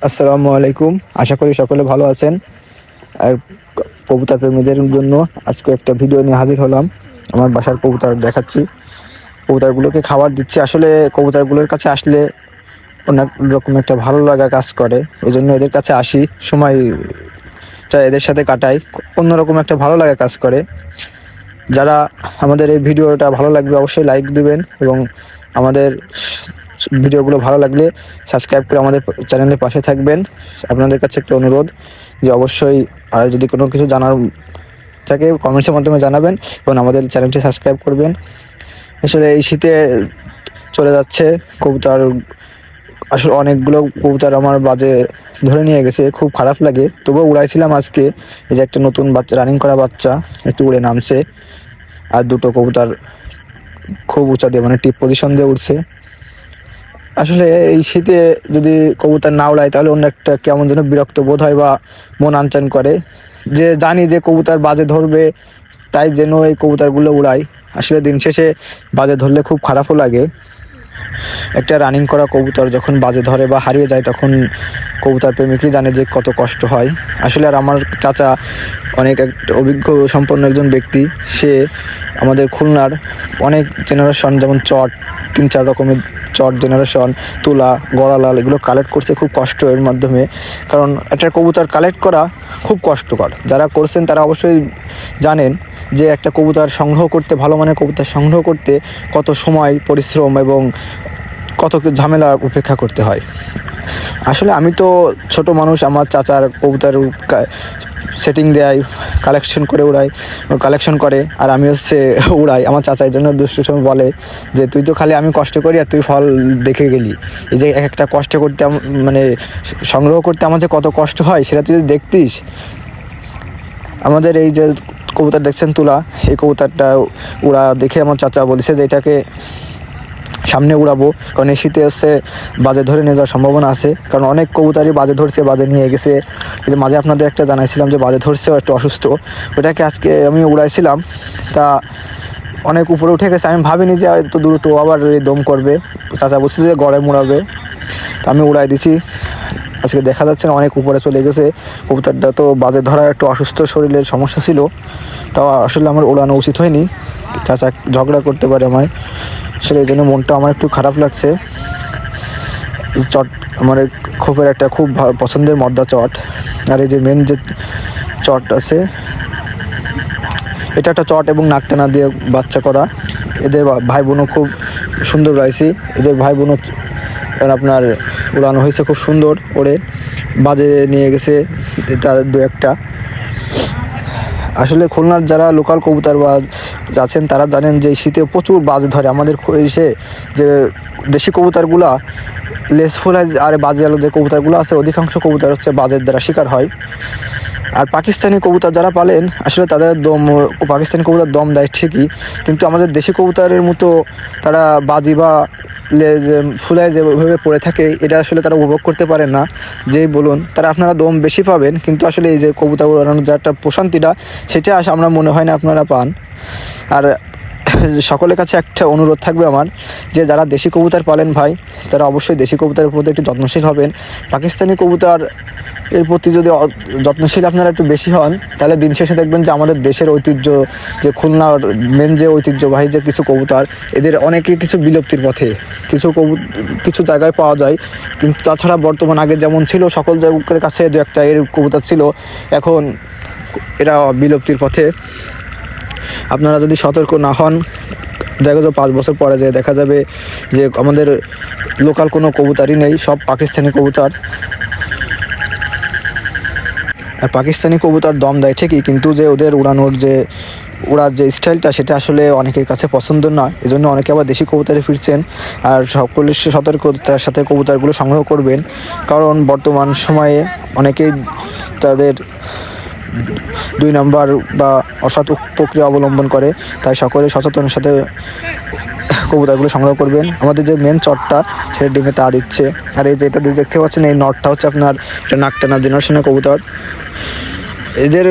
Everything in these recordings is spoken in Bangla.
আসসালামু আলাইকুম। আশা করি সকলে ভালো আছেন। আর কবুতর প্রেমীদের জন্য আজকে একটা ভিডিও নিয়ে হাজির হলাম। আমার বাসার কবুতর দেখাচ্ছি, কবুতরগুলোকে খাবার দিচ্ছি। আসলে কবুতরগুলোর কাছে আসলে অনেক রকম একটা ভালো লাগা কাজ করে, এই জন্য এদের কাছে আসি, সময়টা এদের সাথে কাটাই, অন্যরকম একটা ভালো লাগা কাজ করে। যারা আমাদের এই ভিডিওটা ভালো লাগবে অবশ্যই লাইক দিবেন এবং আমাদের ভিডিওগুলো ভালো লাগলে সাবস্ক্রাইব করে আমাদের চ্যানেলের পাশে থাকবেন। আপনাদের কাছে একটা অনুরোধ যে অবশ্যই আর যদি কোনো কিছু জানার থাকে কমেন্টসের মাধ্যমে জানাবেন এবং আমাদের চ্যানেলটি সাবস্ক্রাইব করবেন। আসলে এই শীতে চলে যাচ্ছে কবুতর, আসলে অনেকগুলো কবুতর আমার বাজে ধরে নিয়ে গেছে, খুব খারাপ লাগে। তবুও উড়াইছিলাম আজকে। এই যে একটা নতুন বাচ্চা, রানিং করা বাচ্চা একটু উড়ে নামছে, আর দুটো কবুতর খুব উঁচা দিয়ে মানে টিপ পজিশন দিয়ে উঠছে। আসলে এই শীতে যদি কবুতর না উড়ায় তাহলে অন্য একটা কেমন যেন বিরক্ত বোধ হয় বা মন আনচান করে, যে জানি যে কবুতর বাজে ধরবে তাই যেন এই কবুতরগুলো উড়াই। আসলে দিন শেষে বাজে ধরলে খুব খারাপও লাগে। একটা রানিং করা কবুতর যখন বাজে ধরে বা হারিয়ে যায় তখন কবুতর প্রেমিকই জানে যে কত কষ্ট হয়। আসলে আর আমার চাচা অনেক একটা অভিজ্ঞ সম্পন্ন একজন ব্যক্তি, সে আমাদের খুলনার অনেক জেনারেশন, যেমন চট 3-4 রকমের চট জেনারেশন, তুলা, গড়ালাল এগুলো কালেক্ট করতে খুব কষ্ট এর মাধ্যমে। কারণ একটা কবুতর কালেক্ট করা খুব কষ্টকর। যারা করছেন তারা অবশ্যই জানেন যে একটা কবুতর সংগ্রহ করতে, ভালো মানের কবুতর সংগ্রহ করতে কত সময়, পরিশ্রম এবং কত ঝামেলা উপেক্ষা করতে হয়। আসলে আমি তো ছোট মানুষ, আমার চাচার কবুতর সেটিং দেয়, কালেকশন করে, আর আমি উড়াই। আমার চাচার জন্য দুষ্ট সময় বলে যে তুই তো খালি আমি কষ্ট করি আর তুই ফল দেখে গেলি। এই যে একটা কষ্ট করতে মানে সংগ্রহ করতে আমার যে কত কষ্ট হয় সেটা তুই যদি দেখতিস। আমাদের এই যে কবুতর দেখছেন তুলা, এই কবুতরটা উড়া দেখে আমার চাচা বলেছে যে এটাকে সামনে উড়াবো, কারণ এই শীতে বাজে ধরে নিয়ে যাওয়ার সম্ভাবনা আছে। কারণ অনেক কবুতরই বাজে ধরছে, বাজে নিয়ে গেছে। কিন্তু মাঝে আপনাদের একটা জানাইছিলাম যে বাজে ধরছেও একটু অসুস্থ, ওটাকে আজকে আমি উড়াইছিলাম, তা অনেক উপরে উঠে গেছে। আমি ভাবিনি যে এত দ্রুত আবার দম করবে। চাচা বলছে যে গড়ে মুড়াবে, তো আমি উড়াই দিছি। আজকে দেখা যাচ্ছে না অনেক উপরে চলে গেছে কবুতরটা। তো বাজে ধরা একটু অসুস্থ, শরীরের সমস্যা ছিল, তাও আসলে আমার ওড়ানো উচিত হয়নি। চাচা ঝগড়া করতে পারে আমায়, আসলে এই জন্য মনটা আমার একটু খারাপ লাগছে। চট আমার খোপের একটা খুব পছন্দের মদ্দা চট, আর এই যে মেন যে চট আছে এটা একটা চট এবং নাকটানা দিয়ে বাচ্চা করা। এদের ভাই বোনও খুব সুন্দর রয়েছে। এদের ভাই বোনও আপনার উড়ানো হয়েছে খুব সুন্দর, ওড়ে বাজে নিয়ে গেছে তার দু একটা। আসলে খুলনার যারা লোকাল কবুতর বা আছেন তারা জানেন যে শীতে প্রচুর বাজ ধরে। আমাদের এসে যে দেশি কবুতরগুলা লেস ফুলায় আর বাজে আলো যে কবুতরগুলো আছে, অধিকাংশ কবুতর বাজের দ্বারা শিকার হয়। আর পাকিস্তানি কবুতর যারা পালেন আসলে তাদের পাকিস্তানি কবুতর দম দেয় ঠিকই, কিন্তু আমাদের দেশি কবুতরের মতো তারা বাজি বা ফুলায় যেভাবে পড়ে থাকে এটা আসলে তারা উপভোগ করতে পারেন না। যেই বলুন তারা আপনারা দম বেশি পাবেন, কিন্তু আসলে এই যে কবুতর উড়ানোর যে একটা প্রশান্তিটা সেটা আমরা মনে হয় না আপনারা পান। আর সকলের কাছে একটা অনুরোধ থাকবে আমার, যে যারা দেশি কবুতর পালেন ভাই, তারা অবশ্যই দেশি কবুতরের প্রতি একটু যত্নশীল হবেন। পাকিস্তানি কবুতর এর প্রতি যদি যত্নশীল আপনারা একটু বেশি হন, তাহলে দিন শেষে দেখবেন যে আমাদের দেশের ঐতিহ্য, যে খুলনার মেন যে ঐতিহ্যবাহী যে কিছু কবুতর, এদের অনেকে কিছু বিলুপ্তির পথে, কিছু জায়গায় পাওয়া যায়। কিন্তু তাছাড়া বর্তমান আগে যেমন ছিল সকল জায়গার কাছে দু একটা এর কবুতর ছিল, এখন এরা বিলুপ্তির পথে। আপনারা যদি সতর্ক না হন, দেখা যাবে 5 বছর পরে যে দেখা যাবে যে আমাদের লোকাল কোনো কবুতরই নেই, সব পাকিস্তানি কবুতর। আর পাকিস্তানি কবুতর দম দেয় ঠিকই, কিন্তু যে ওদের উড়ার যে স্টাইলটা সেটা আসলে অনেকের কাছে পছন্দ না। এজন্য অনেকে আবার দেশি কবুতরে ফিরছেন। আর সকলের সতর্কতার সাথে কবুতরগুলো সংগ্রহ করবেন, কারণ বর্তমান সময়ে অনেকেই তাদের 2 নাম্বার বা অসৎ প্রক্রিয়া অবলম্বন করে। তাই সকলে সচেতনের সাথে কবুতরগুলো সংগ্রহ করবেন। আমাদের যে মেন চটটা সেটা ডিমে তা দিচ্ছে। আর এই যেটা দেখতে পাচ্ছেন এই নটটা হচ্ছে আপনার এটা নাকটানা জেনারেশনের কবুতর। এদের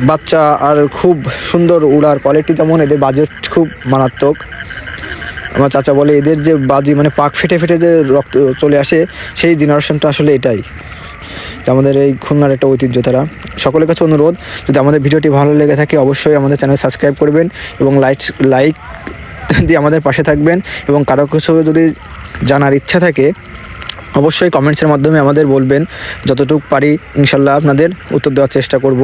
বাচ্চা আর খুব সুন্দর উড়ার কোয়ালিটি, যেমন এদের বাজেট খুব মারাত্মক। আমার চাচা বলে এদের যে বাজি মানে পাক ফেটে ফেটে যে রক্ত চলে আসে, সেই জেনারেশনটা আসলে এটাই। তো আমাদের এই খুলনার একটা ঐতিহ্য তারা। সকলের কাছে অনুরোধ, যদি আমাদের ভিডিওটি ভালো লেগে থাকে অবশ্যই আমাদের চ্যানেল সাবস্ক্রাইব করবেন এবং লাইক দিয়ে আমাদের পাশে থাকবেন। এবং কারো কিছু যদি জানার ইচ্ছা থাকে অবশ্যই কমেন্টসের মাধ্যমে আমাদের বলবেন, যতটুকু পারি ইনশাল্লাহ আপনাদের উত্তর দেওয়ার চেষ্টা করব।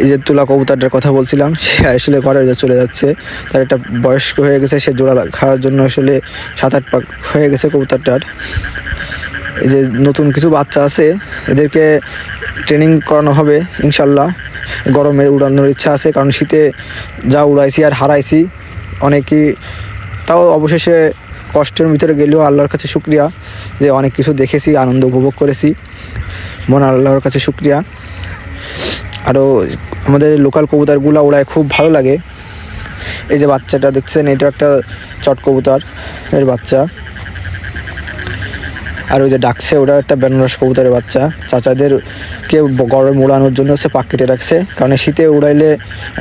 এই যে তুলা কবুতরটার কথা বলছিলাম, সে আসলে ঘরে চলে যাচ্ছে, তার একটা বয়স্ক হয়ে গেছে, সে জোড়া খাওয়ার জন্য আসলে 7-8 পাক হয়ে গেছে কবুতরটার। এই যে নতুন কিছু বাচ্চা আছে, এদেরকে ট্রেনিং করানো হবে ইনশাল্লাহ। গরমে উড়ানোর ইচ্ছা আছে, কারণ শীতে যা উড়াইছি আর হারাইছি অনেকই, তাও অবশেষে কষ্টের ভিতরে গেলেও আল্লাহর কাছে শুকরিয়া যে অনেক কিছু দেখেছি, আনন্দ উপভোগ করেছি, মন আল্লাহর কাছে শুকরিয়া। আরও আমাদের লোকাল কবুতরগুলো উড়ায় খুব ভালো লাগে। এই যে বাচ্চাটা দেখছেন, এটা একটা চট কবুতর এর বাচ্চা। আর ওই যে ডাকছে, ওটা একটা বেনারস কবুতরের বাচ্চা। চাচাদেরকে গরমে উড়ানোর জন্য সে পাক কেটে রাখছে, কারণ শীতে উড়াইলে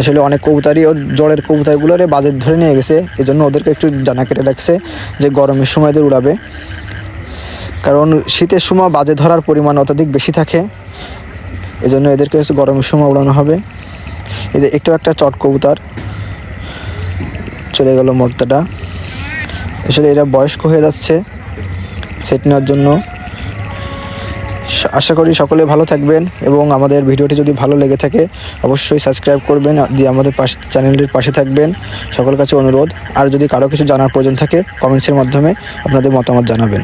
আসলে অনেক কবুতরই ও জলের কবুতরগুলোরে বাজেট ধরে নিয়ে গেছে, এই জন্য ওদেরকে একটু ডানা কেটে রাখছে যে গরমের সময় এদের উড়াবে। কারণ শীতের সময় বাজে ধরার পরিমাণ অত্যাধিক বেশি থাকে, এই জন্য এদেরকে গরমের সময় উড়ানো হবে। এই যে একটা চট কবুতর চলে গেল মর্তাটা। আসলে এরা বয়স্ক হয়ে যাচ্ছে সেট নেওয়ার জন্য। আশা করি সকলে ভালো থাকবেন এবং আমাদের ভিডিওটি যদি ভালো লেগে থাকে অবশ্যই সাবস্ক্রাইব করবেন, দিয়ে আমাদের চ্যানেলটির পাশে থাকবেন, সকলের কাছে অনুরোধ। আর যদি কারো কিছু জানার প্রয়োজন থাকে কমেন্টসের মাধ্যমে আপনাদের মতামত জানাবেন।